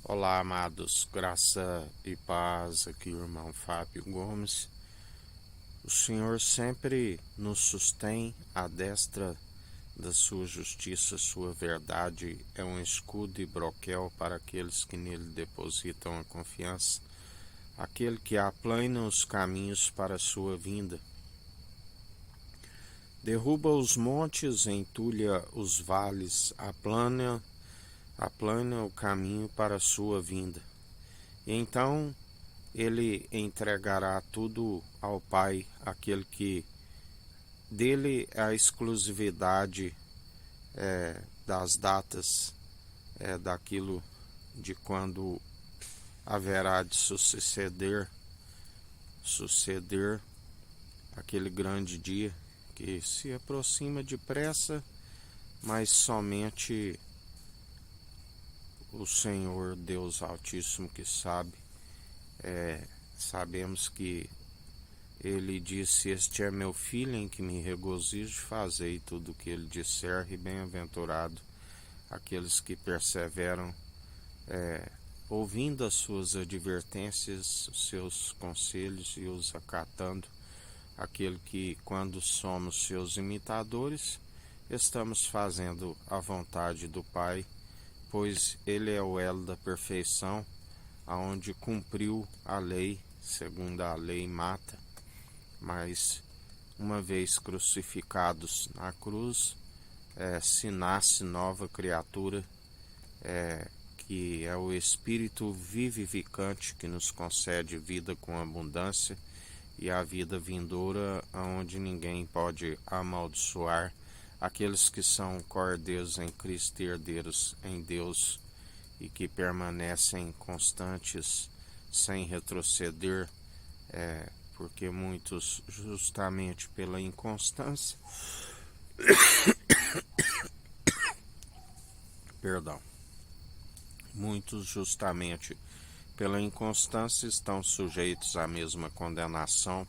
Olá, amados, graça e paz, aqui o irmão Fábio Gomes. O Senhor sempre nos sustém, à destra da sua justiça, sua verdade é um escudo e broquel para aqueles que nele depositam a confiança, aquele que aplana os caminhos para a sua vinda. Derruba os montes, entulha os vales, aplana o caminho para a sua vinda. E então ele entregará tudo ao Pai, aquele que dele é a exclusividade das datas, daquilo de quando haverá de suceder aquele grande dia que se aproxima depressa, mas somente o Senhor Deus Altíssimo que sabe. Sabemos que ele disse: Este é meu filho em que me regozijo, fazei tudo o que ele disser, e bem-aventurado aqueles que perseveram, ouvindo as suas advertências, os seus conselhos e os acatando, aquele que, quando somos seus imitadores, estamos fazendo a vontade do Pai, pois ele é o elo da perfeição, aonde cumpriu a lei, segundo a lei mata, mas uma vez crucificados na cruz, se nasce nova criatura, que é o Espírito vivificante que nos concede vida com abundância e a vida vindoura, aonde ninguém pode amaldiçoar aqueles que são cordeiros em Cristo e herdeiros em Deus e que permanecem constantes sem retroceder, porque muitos, justamente pela inconstância, perdão, muitos justamente pela inconstância estão sujeitos à mesma condenação,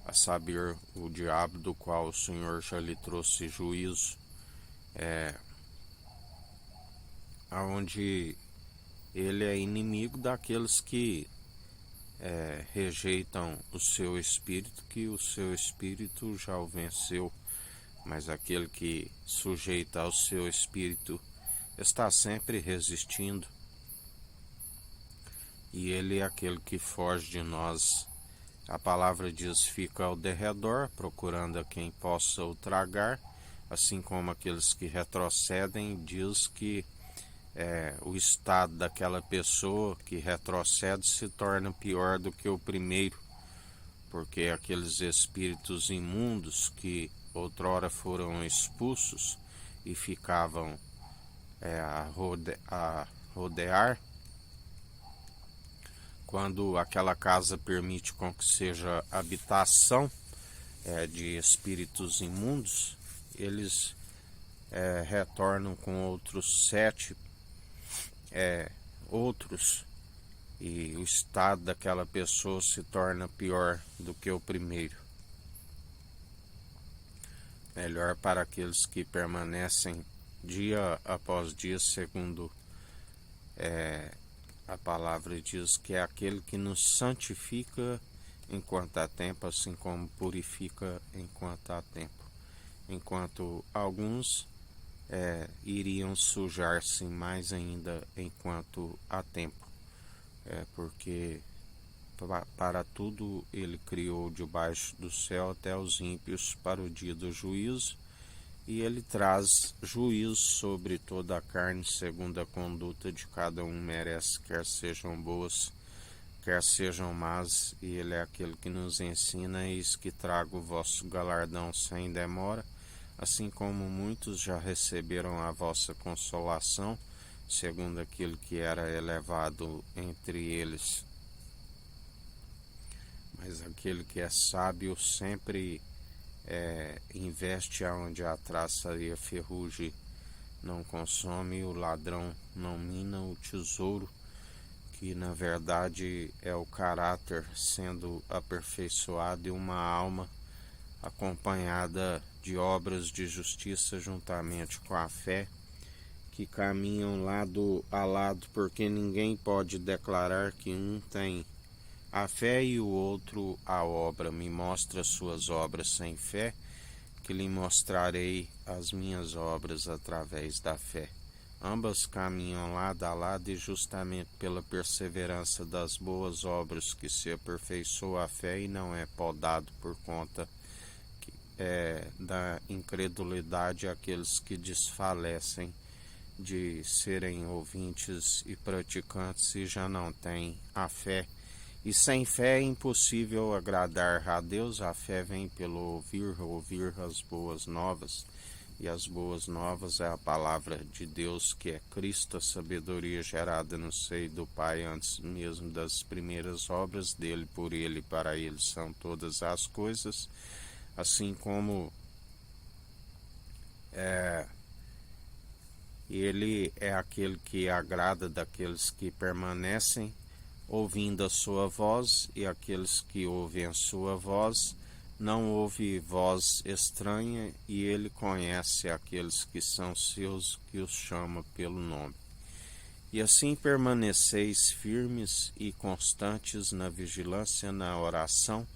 a saber, o diabo, do qual o Senhor já lhe trouxe juízo, aonde ele é inimigo daqueles que rejeitam o seu espírito, que o seu espírito já o venceu, mas aquele que sujeita ao seu espírito está sempre resistindo, e ele é aquele que foge de nós. A palavra diz: fica ao derredor, procurando a quem possa o tragar, assim como aqueles que retrocedem, diz que o estado daquela pessoa que retrocede se torna pior do que o primeiro, porque aqueles espíritos imundos que outrora foram expulsos e ficavam a rodear, quando aquela casa permite com que seja habitação de espíritos imundos, eles retornam com outros 7 outros, e o estado daquela pessoa se torna pior do que o primeiro. Melhor para aqueles que permanecem dia após dia, segundo a palavra diz, que é aquele que nos santifica enquanto há tempo, assim como purifica enquanto há tempo. Enquanto alguns iriam sujar-se mais ainda enquanto há tempo, porque para tudo ele criou debaixo do céu, até os ímpios para o dia do juízo, e ele traz juízo sobre toda a carne, segundo a conduta de cada um merece, quer sejam boas, quer sejam más, e ele é aquele que nos ensina: eis que trago o vosso galardão sem demora, assim como muitos já receberam a vossa consolação, segundo aquele que era elevado entre eles. Mas aquele que é sábio sempre investe aonde a traça e a ferrugem não consome, o ladrão não mina o tesouro, que na verdade é o caráter sendo aperfeiçoado e uma alma acompanhada de obras de justiça juntamente com a fé, que caminham lado a lado, porque ninguém pode declarar que um tem a fé e o outro a obra. Me mostra suas obras sem fé, que lhe mostrarei as minhas obras através da fé. Ambas caminham lado a lado, e justamente pela perseverança das boas obras que se aperfeiçoa a fé e não é podado por conta da incredulidade aqueles que desfalecem de serem ouvintes e praticantes e já não têm a fé. E sem fé é impossível agradar a Deus. A fé vem pelo ouvir as boas novas. E as boas novas é a palavra de Deus, que é Cristo, a sabedoria gerada no seio do Pai antes mesmo das primeiras obras dele, por ele e para ele são todas as coisas. Assim como ele é aquele que agrada daqueles que permanecem ouvindo a sua voz, e aqueles que ouvem a sua voz não ouvem voz estranha, e ele conhece aqueles que são seus, que os chama pelo nome. E assim permaneceis firmes e constantes na vigilância, na oração,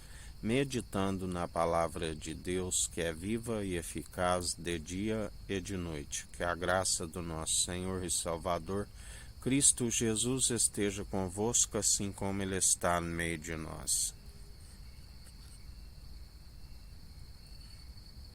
meditando na palavra de Deus, que é viva e eficaz de dia e de noite. Que a graça do nosso Senhor e Salvador Cristo Jesus esteja convosco, assim como Ele está no meio de nós.